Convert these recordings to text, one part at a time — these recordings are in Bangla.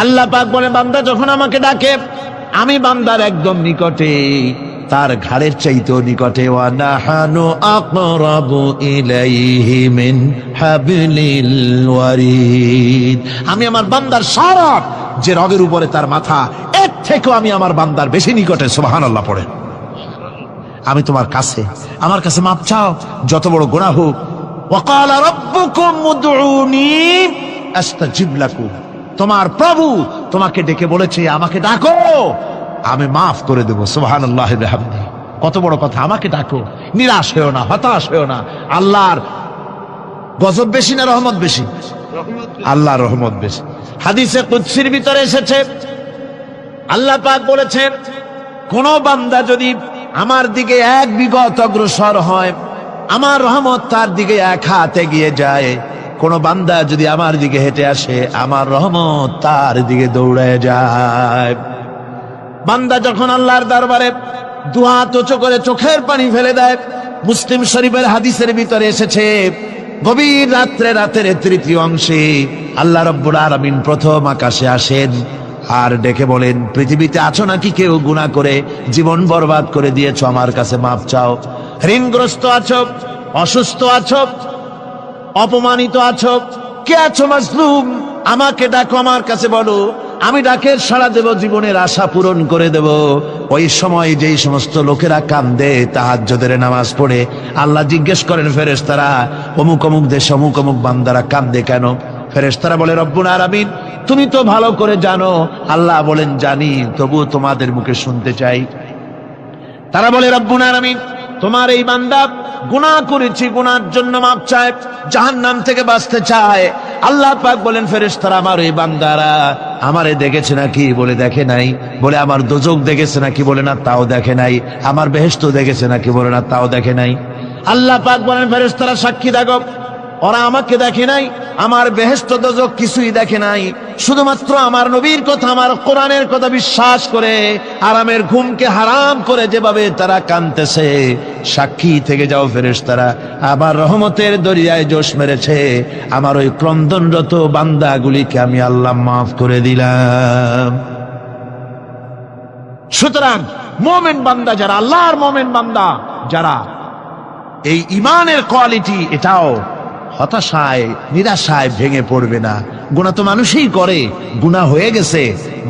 আল্লাহ পাক বলে বান্দা যখন আমাকে ডাকে আমি বান্দার একদম নিকটে, তার ঘাড়ের চাইতেও নিকটে। ওয়া নাহানু আকরাবু ইলাইহি মিন হাবলিল ওয়ারিদ। আমি আমার বান্দার সারা যে রগের উপরে তার মাথা, এর থেকেও আমি আমার বান্দার বেশি নিকটে। সুবহানাল্লাহ পড়ে। আমি তোমার কাছে, আমার কাছে মাপ চাও, যত বড় গুনাহ হোক। ওয়া ক্বালা রাব্বুকুম উদউনি আস্তাজিব লাকুম। তোমার প্রভু তোমাকে ডেকে বলেছে আমাকে ডাকো, আমি মাফ করে দেব। সুবহানাল্লাহি ওয়া বিহামদিহি। কত বড় কথা, আমাকে ডাকো, নিরাশ হয়েও না, হতাশ হয়েও না। আল্লাহর গজব বেশি না রহমত বেশি? আল্লাহর রহমত বেশি। হাদিসে কুদসির ভিতরে এসেছে, আল্লাহ পাক বলেছেন কোন বান্দা যদি আমার দিকে এক বিগত অগ্রসর হয়, আমার রহমত তার দিকে এক হাত এগিয়ে যায়। কোন বান্দা যদি আমার দিকে হেঁটে আসে, আমার রহমত তার দিকে দৌড়ে যায়। বান্দা যখন আল্লাহর দরবারে দুহাত উঁচু করে চোখের পানি ফেলে দেয়, মুসলিম শরীফের হাদিসের ভিতরে এসেছে গভীর রাত্রে, রাতের তৃতীয় অংশে আল্লাহ রাব্বুল আলামিন প্রথম আকাশে আসেন আর ডেকে বলেন, পৃথিবীতে আছো নাকি কেউ গুনাহ করে জীবন বরবাদ করে দিয়েছো, আমার কাছে মাপ চাও। ঋণগ্রস্ত আছো, অসুস্থ আছো, অপমানিত আছো, কে আছো মাজলুম, আমাকে ডাকো, আমার কাছে বলো, আমি ডাকের সাড়া দেব, জীবনের আশা পূরণ করে দেব। ওই সময় যেই সমস্ত লোকেরা কান্দে তাহাজ্জুদের নামাজ পড়ে, আল্লাহ জিজ্ঞেস করেন ফেরেশতারা, অমুক অমুক দেশে অমুক অমুক বান্দারা কান্দে কেন? ফেরেশতারা বলে রব্বুল আলামিন তুমি তো ভালো করে জানো। আল্লাহ বলেন জানি, তবুও তোমাদের মুখে শুনতে চাই। তারা বলে রব্বুল আলামিন তোমার এই বান্দা গুনাহ করেছি, গুনার জন্য মাপ চায়, জাহান্নাম থেকে বাঁচতে চায়। আল্লাহ পাক বলেন ফেরেশতারা আমার এই বান্দারা আমারে দেখেছে নাকি? বলে দেখে নাই। বলে আমার দোজখ দেখেছে নাকি? বলে না, তাও দেখে নাই। আমার বেহেশত দেখেছে নাকি? বলে না, তাও দেখে নাই। আল্লাহ পাক বলেন ফেরেশতারা সাক্ষী থাকো, ওরা আমাকে দেখে নাই, আমার বেহেশত দোজখ কিছুই দেখে নাই, শুধুমাত্র আমার নবীর কথা, আমার কোরআনের কথা বিশ্বাস করে আরামের ঘুমকে হারাম করে যেভাবে তারা কাঁদতেছে, সাক্ষী থেকে যাও ফেরেশতারা, আমার রহমতের দরিয়ায় জোশ মেরেছে, আমার ওই ক্রন্দনরত বান্দাগুলিকে আমি আল্লাহ মাফ করে দিলাম। সুতরাং মুমিন বান্দা যারা, আল্লাহর মুমিন বান্দা যারা, এই ইমানের কোয়ালিটি, এটাও হতাশায় নিরাশায় ভেঙে পড়বে না। গুনাহ তো মানুষই করে, গুনাহ হয়ে গেছে,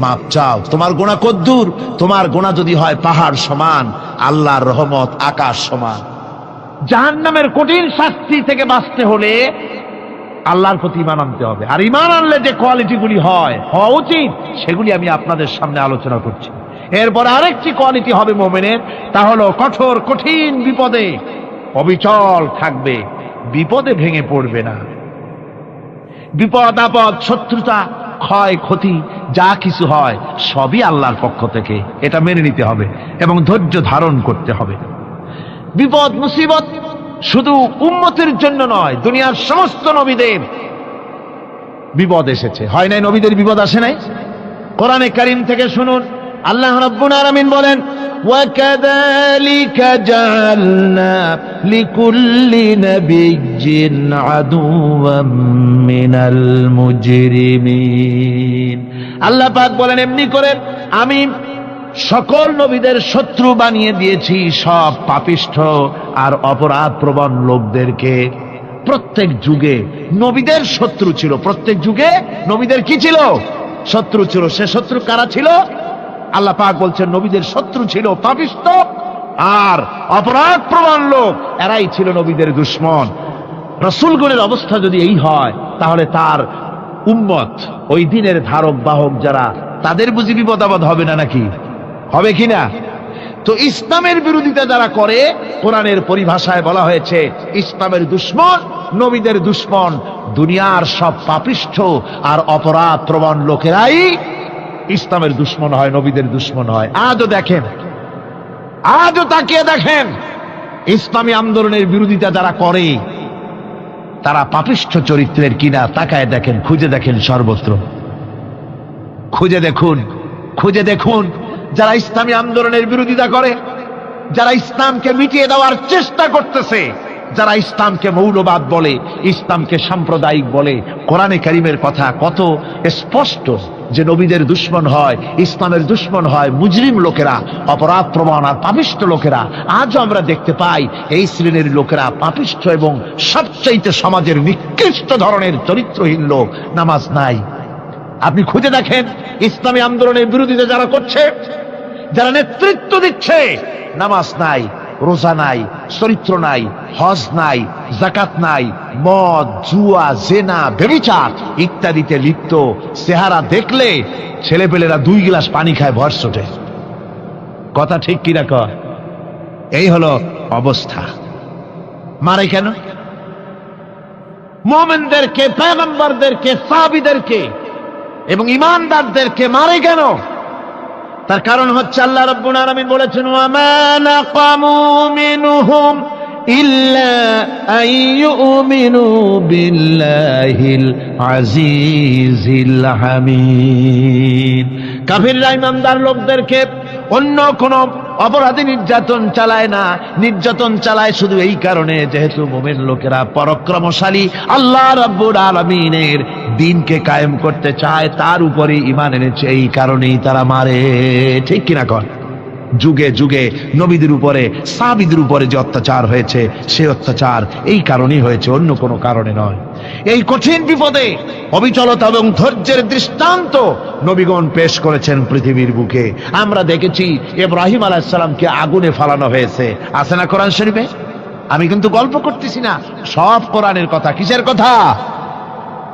মাপ চাও। তোমার গুনাহ কদ্দুর? তোমার গুনাহ যদি হয় পাহাড় সমান, আল্লাহর রহমত আকাশ সমান। জাহান্নামের কঠিন শাস্তি থেকে বাঁচতে হলে আল্লাহর প্রতি ঈমান আনতে হবে। আর ঈমান আনলে যে কোয়ালিটিগুলি হওয়া উচিত, সেগুলি আমি আপনাদের সামনে আলোচনা করছি। এরপর আরেকটি কোয়ালিটি হবে মুমিনের, তা হলো কঠোর কঠিন বিপদে অবিচল থাকবে, বিপদে ভেঙে পড়বে না। বিপদ আপদ, শত্রুতা, ক্ষয় ক্ষতি যা কিছু হয় সবই আল্লাহর পক্ষ থেকে, এটা মেনে নিতে হবে এবং ধৈর্য ধারণ করতে হবে। বিপদ মুসিবত শুধু উম্মতের জন্য নয়, দুনিয়ার সমস্ত নবীদের বিপদ এসেছে, হয় নাই? নবীদের বিপদ আসে নাই? কোরআনে কারীম থেকে শুনুন, আল্লাহ রাব্বুল আলামিন বলেন, وَكَذَلِكَ جَعَلْنَا لِكُلِّ نَبِيٍّ عَدُوًّا مِنَ الْمُجْرِمِينَ। আল্লাহ পাক বলেন এমনি করে আমি সকল নবীদের শত্রু বানিয়ে দিয়েছি সব পাপিষ্ঠ আর অপরাধ প্রবণ লোকদেরকে। প্রত্যেক যুগে নবীদের শত্রু ছিল, প্রত্যেক যুগে নবীদের কি ছিল? শত্রু ছিল। সে শত্রু কারা ছিল? আল্লাহ পাক বলছেন নবীদের শত্রু ছিল পাপিষ্ঠ আর অপরাধ প্রবণ লোক, এরাই ছিল নবীদের দুশমন। রাসূলগণের অবস্থা যদি এই হয়, তাহলে তার উম্মত, ওই দিনের ধারক বাহক যারা, তাদের বুঝি বিপদ আপদ হবে না? নাকি হবে কিনা? তো ইসলামের বিরোধিতা যারা করে, কোরআনের পরিভাষায় বলা হয়েছে ইসলামের দুশমন, নবীদের দুশমন। দুনিয়ার সব পাপিষ্ঠ আর অপরাধ প্রবণ লোকেরাই ইসলামের দুশমন হয়, নবীদের দুশমন হয়। আজও দেখেন, আজও তাকিয়ে দেখেন, ইসলামী আন্দোলনের বিরোধিতা যারা করে তারা পাপিষ্ঠ চরিত্রের কিনা, তাকায় দেখেন, খুঁজে দেখেন, সর্বত্র খুঁজে দেখুন, খুঁজে দেখুন। যারা ইসলামী আন্দোলনের বিরোধিতা করে, যারা ইসলামকে মিটিয়ে দেওয়ার চেষ্টা করতেছে, যারা ইসলামকে মৌলবাদ বলে, ইসলামকে সাম্প্রদায়িক বলে, কোরআনে কারীমের কথা কত স্পষ্ট যে নবীদের দুশমন হয়, ইসলামের দুশমন হয় মুজরিম লোকেরা, অপরাধ প্রবণ আর পাপিষ্ঠ লোকেরা। আজও আমরা দেখতে পাই এই শ্রেণীর লোকেরা পাপিষ্ঠ এবং সবচাইতে সমাজের নিকৃষ্ট ধরনের চরিত্রহীন লোক। নামাজ নাই। আপনি খুঁজে দেখেন ইসলামী আন্দোলনের বিরোধিতা যারা করছে, যারা নেতৃত্ব দিচ্ছে, নামাজ নাই, রোজা নাই, চরিত্র নাই, হজ নাই, যাকাত নাই, মদ, জুয়া, জেনা, ব্যভিচার ইত্যাদিতে লিপ্ত। চেহারা দেখলে ছেলেপেলেরা 2 গ্লাস পানি খায় ভরসটে। কথা ঠিক কিনা কয়? এই হলো অবস্থা। মারে কেন? মুমিনদেরকে, পয়গম্বরদেরকে, সাহাবীদেরকে এবং ঈমানদারদেরকে মারে কেন? তার কারণ হচ্ছে আল্লাহ রাব্বুল আলামিন বলেছেন, ওয়া মা নাকামু মিনহুম ইল্লা আইয়ুমিনু বিল্লাহিল আজিজিল হামিদ। কাফিররা ঈমানদার লোকদেরকে অন্য কোন অপরাধী নির্যাতন চালায় না, নির্যাতন চালায় শুধু এই কারণে যেহেতু মুমিন লোকেরা পরাক্রমশালী, আল্লাহ রাব্বুল আলামিনের দ্বীনকে কায়েম করতে চায়, তার উপরে ঈমান এনেছে, এই কারণেই তারা মারে। ঠিক কিনা কর? যুগে যুগে নবীদের উপরে, সাহাবীদের উপরে যে অত্যাচার হয়েছে, সে অত্যাচার এই কারণেই হয়েছে, অন্য কোনো কারণে নয়। এই কঠিন বিপদে অবিচলতা এবং ধৈর্যের দৃষ্টান্ত নবীগণ পেশ করেছেন পৃথিবীর বুকে। আমরা দেখেছি ইব্রাহিম আলাইহিস সালামকে আগুনে ফালানো হয়েছে, আছে না কোরআন শরীফে? আমি কিন্তু গল্প করতেছি না, সব কোরআনের কথা। কিসের কথা?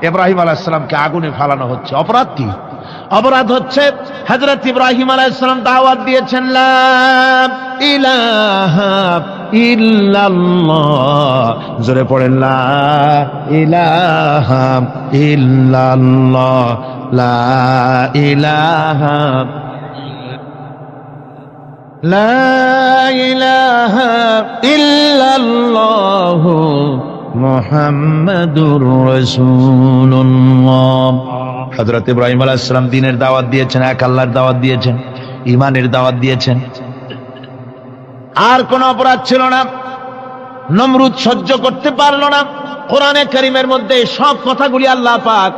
ইব্রাহিম আলাইহিস সালামকে আগুনে ফালানো হচ্ছে। অপরাধ কি? অপরাধ হচ্ছে হযরত ইব্রাহিম আলাইহিস সালাম দাওয়াত দিয়েছেন, লা ইলাহা ইল্লাল্লাহ। জোরে পড়েন, লা ইলাহা ইল্লাল্লাহ, লা ইলাহা, লা ইলাহা ইল্লাল্লাহ মুহাম্মাদুর রাসূলুল্লাহ। হযরত ইব্রাহিম আলাইহিস সালাম দ্বীনের দাওয়াত দিয়েছেন, এক আল্লাহর দাওয়াত দিয়েছেন, ঈমানের দাওয়াত দিয়েছেন। আর কোন অপরাধ ছিল না। নমরুদ সহ্য করতে পারল না। কোরআনে কারীমের মধ্যে সব কথাগুলি আল্লাহ পাক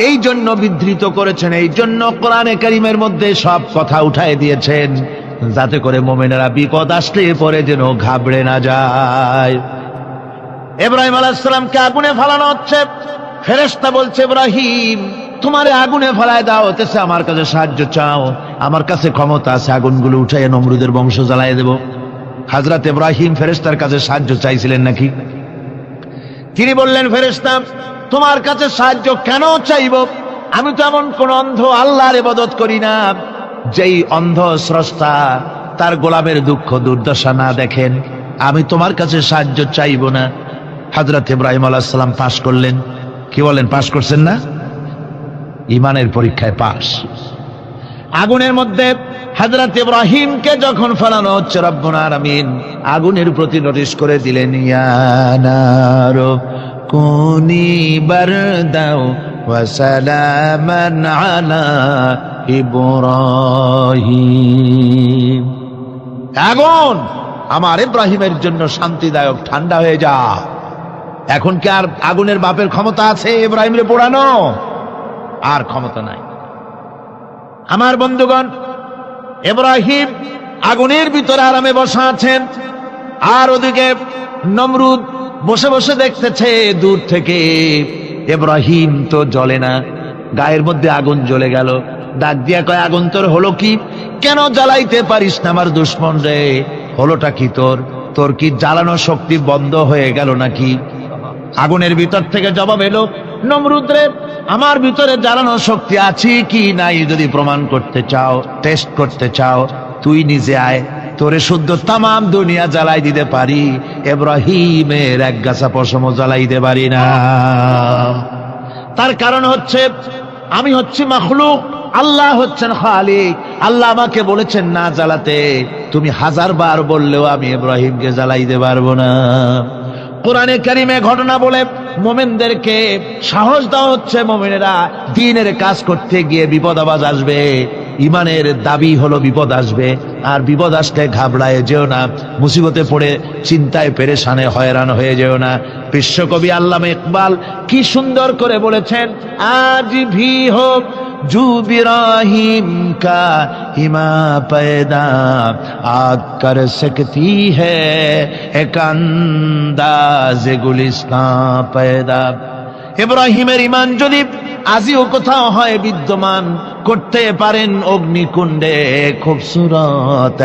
এই জন্য বিধৃত করেছেন, এই জন্য কোরআনে কারীমের মধ্যে সব কথা উঠায় দিয়েছেন, যাতে করে মুমিনেরা বিপদ আসলে পরে যেন ঘাবড়ে না যায়। ইব্রাহিম আলাইহিস সালামকে আগুনে ফেলানো হচ্ছে। ফেরেশতা বলছে, ইব্রাহিম তোমারে আগুনে ফেলায় দেওয়া হতেছে, আমার কাছে সাহায্য চাও, আমার কাছে ক্ষমতা আছে, আগুনগুলো উঠাইয়া নমরুদের বংশ জ্বালাইয়া দেব। হযরত ইব্রাহিম ফেরেশতার কাছে সাহায্য চাইছিলেন নাকি? তিনি বললেন, ফেরেশতা তোমার কাছে সাহায্য কেন চাইব? আমি তো এমন কোন অন্ধ আল্লাহর ইবাদত করি না যেই অন্ধ স্রষ্টা তার গোলামের দুঃখ দুর্দশা না দেখেন। আমি তোমার কাছে সাহায্য চাইব না। হযরত ইব্রাহিম আলাইহিস সালাম পাশ করলেন। কি বলেন, পাশ করছেন না? ঈমানের পরীক্ষায় পাশ। আগুনের মধ্যে হযরত ইব্রাহিমকে যখন ফেলানো হচ্ছে, রব্বুল আলামিন আগুনের প্রতি নোটিশ করে দিলেন, ইয়া নারু কুনি বারদাও ওয়া সালামান আলা ইব্রাহিম। আগুন আমার ইব্রাহিমের জন্য শান্তিদায়ক, ঠান্ডা হয়ে যা। এখন কি আর আগুনের বাপের ক্ষমতা আছে ইব্রাহিমরে পোড়ানো? আর ক্ষমতা নাই। আমার বন্ধুগণ, ইব্রাহিম আগুনের ভিতরে আরামে বসা আছেন, আর ওদিকে নমরুদ বসে বসে দেখতেছে দূর থেকে। ইব্রাহিম তো জ্বলে না, গায়ের মধ্যে আগুন জ্বলে গেল। ডাক দিয়া কয়, আগুন তোর হলো কি? কেন জ্বালাইতে পারিস না আমার দুশমন রে? হলোটা কি তোর? তোর কি জ্বালানো শক্তি বন্ধ হয়ে গেল নাকি? আগুনের ভিতর থেকে জবাব এলো, নমরুদ রে, আমার ভিতরে জ্বালানো শক্তি আছে কি নাই যদি প্রমাণ করতে চাও, টেস্ট করতে চাও, তুই নিজে আয়, তোরে শুদ্ধ তামাম দুনিয়া জ্বালাই দিতে পারি, ইব্রাহিমের এক গাছা পশমও জ্বালাই দিতে পারি না। তার কারণ হচ্ছে আমি হচ্ছি মাখলুক, আল্লাহ হচ্ছেন খালিক। আল্লাহ আমাকে বলেছেন না জ্বালাতে, তুমি 1000 বার বললেও আমি ইব্রাহিমকে জ্বালাইতে পারবো না। কোরআনে কারীমে ঘটনা বলে মুমিনদেরকে সাহস দেওয়া হচ্ছে, মুমিনেরা দ্বীনের কাজ করতে গিয়ে বিপদ আবাজ আসবে, ঈমানের দাবি হলো বিপদ আসবে। আর বিপদ আসলে ঘাবড়ায় যেও না, মুসিবতে পড়ে চিন্তায় পেরেশানে হয়রান হয়ে যেও না। বিশ্বকবি আল্লামা ইকবাল কি সুন্দর করে বলেছেন, আজ ভি হোক জু বিরাহিম কা হিমা पैदा आग कर सकती है एक अंदाज गुलिस्तां पैदा। ইব্রাহিমের ইমান যদি আজিও কোথাও হয় বিদ্যমান, করতে পারেন অগ্নিকুণ্ডে খুবসুরত